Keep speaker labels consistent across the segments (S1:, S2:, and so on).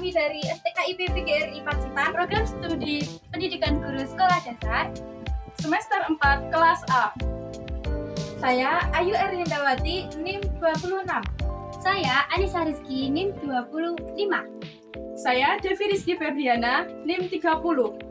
S1: kami dari STKIP PGRI Pacitan,
S2: Program Studi Pendidikan Guru Sekolah Dasar
S3: Semester 4 Kelas A.
S1: Saya Ayu Erlindawati, NIM 26.
S2: Saya Anissa Rizky, NIM 25.
S3: Saya Devi Rizky Febriana, NIM 30.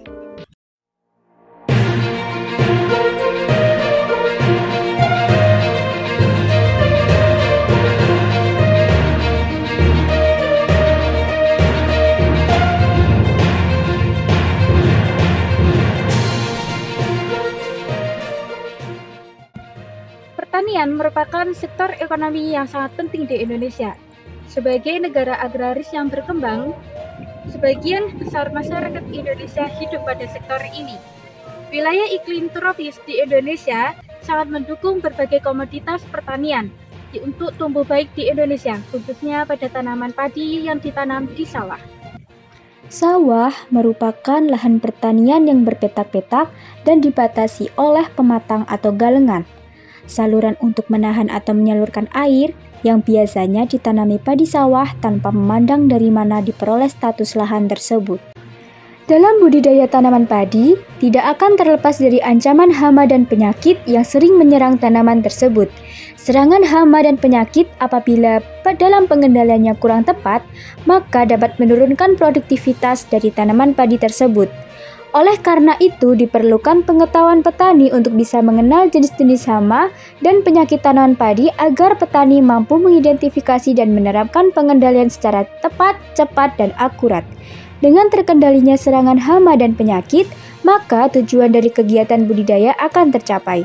S4: Pertanian merupakan sektor ekonomi yang sangat penting di Indonesia. Sebagai negara agraris yang berkembang, sebagian besar masyarakat Indonesia hidup pada sektor ini. Wilayah iklim tropis di Indonesia sangat mendukung berbagai komoditas pertanian untuk tumbuh baik di Indonesia, khususnya pada tanaman padi yang ditanam di sawah.
S5: Sawah merupakan lahan pertanian yang berpetak-petak dan dibatasi oleh pematang atau galengan. Saluran untuk menahan atau menyalurkan air yang biasanya ditanami padi sawah tanpa memandang dari mana diperoleh status lahan tersebut. Dalam budidaya tanaman padi, tidak akan terlepas dari ancaman hama dan penyakit yang sering menyerang tanaman tersebut. Serangan hama dan penyakit apabila dalam pengendaliannya kurang tepat, maka dapat menurunkan produktivitas dari tanaman padi tersebut. Oleh karena itu, diperlukan pengetahuan petani untuk bisa mengenal jenis-jenis hama dan penyakit tanaman padi agar petani mampu mengidentifikasi dan menerapkan pengendalian secara tepat, cepat, dan akurat. Dengan terkendalinya serangan hama dan penyakit, maka tujuan dari kegiatan budidaya akan tercapai.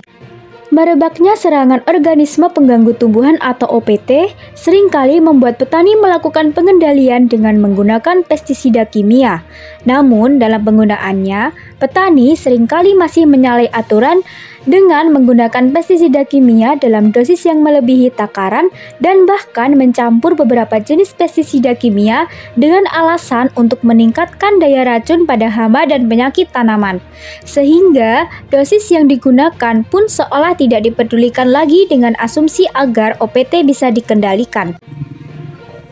S5: Merebaknya serangan organisme pengganggu tumbuhan atau OPT seringkali membuat petani melakukan pengendalian dengan menggunakan pestisida kimia. Namun, dalam penggunaannya, petani seringkali masih menyalahi aturan dengan menggunakan pestisida kimia dalam dosis yang melebihi takaran dan bahkan mencampur beberapa jenis pestisida kimia dengan alasan untuk meningkatkan daya racun pada hama dan penyakit tanaman. Sehingga dosis yang digunakan pun seolah tidak dipedulikan lagi dengan asumsi agar OPT bisa dikendalikan.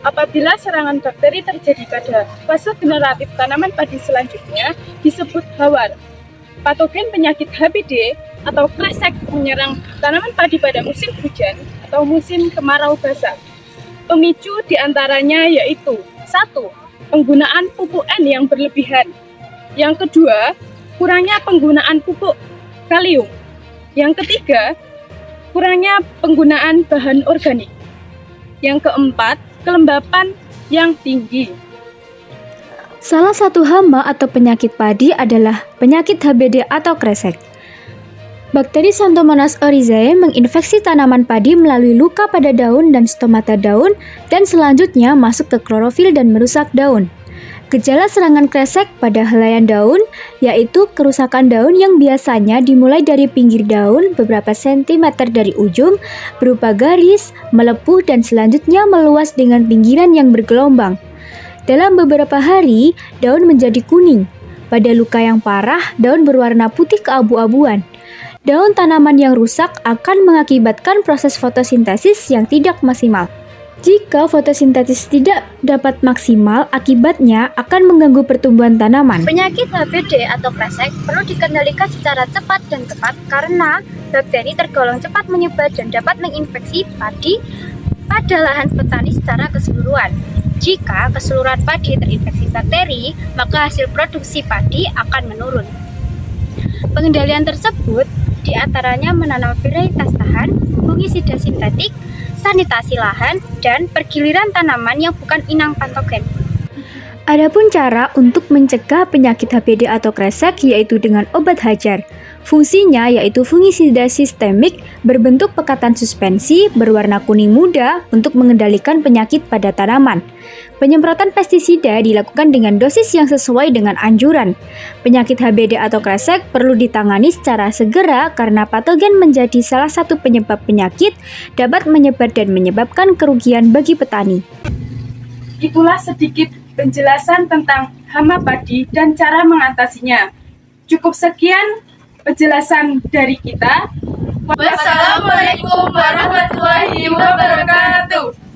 S3: Apabila serangan bakteri terjadi pada fase generatif tanaman padi selanjutnya disebut hawar. Patogen penyakit HBD atau kresek menyerang tanaman padi pada musim hujan atau musim kemarau basah. Pemicu diantaranya yaitu 1. Penggunaan pupuk N yang berlebihan. Yang kedua, kurangnya penggunaan pupuk kalium. Yang ketiga, kurangnya penggunaan bahan organik. Yang keempat, kelembapan yang tinggi.
S5: Salah satu hama atau penyakit padi adalah penyakit HBD atau kresek. Bakteri Xanthomonas oryzae menginfeksi tanaman padi melalui luka pada daun dan stomata daun dan selanjutnya masuk ke klorofil dan merusak daun. Gejala serangan kresek pada helaian daun yaitu kerusakan daun yang biasanya dimulai dari pinggir daun beberapa sentimeter dari ujung, berupa garis, melepuh dan selanjutnya meluas dengan pinggiran yang bergelombang. Dalam beberapa hari, daun menjadi kuning. Pada luka yang parah, daun berwarna putih keabu-abuan. Daun tanaman yang rusak akan mengakibatkan proses fotosintesis yang tidak maksimal. Jika fotosintesis tidak dapat maksimal, akibatnya akan mengganggu pertumbuhan tanaman.
S4: Penyakit HBD atau kresek perlu dikendalikan secara cepat dan tepat karena bakteri tergolong cepat menyebar dan dapat menginfeksi padi pada lahan petani secara keseluruhan. Jika keseluruhan padi terinfeksi bakteri, maka hasil produksi padi akan menurun. Pengendalian tersebut diantaranya menanam varietas tahan, fungisida sintetik, sanitasi lahan, dan pergiliran tanaman yang bukan inang patogen.
S5: Adapun cara untuk mencegah penyakit HBD atau kresek yaitu dengan obat hajar. Fungsinya yaitu fungisida sistemik berbentuk pekatan suspensi berwarna kuning muda untuk mengendalikan penyakit pada tanaman. Penyemprotan pestisida dilakukan dengan dosis yang sesuai dengan anjuran. Penyakit HBD atau kresek perlu ditangani secara segera karena patogen menjadi salah satu penyebab penyakit, dapat menyebar dan menyebabkan kerugian bagi petani.
S3: Itulah sedikit penjelasan tentang hama padi dan cara mengatasinya. Cukup sekian penjelasan dari kita.
S1: Wassalamualaikum warahmatullahi wabarakatuh.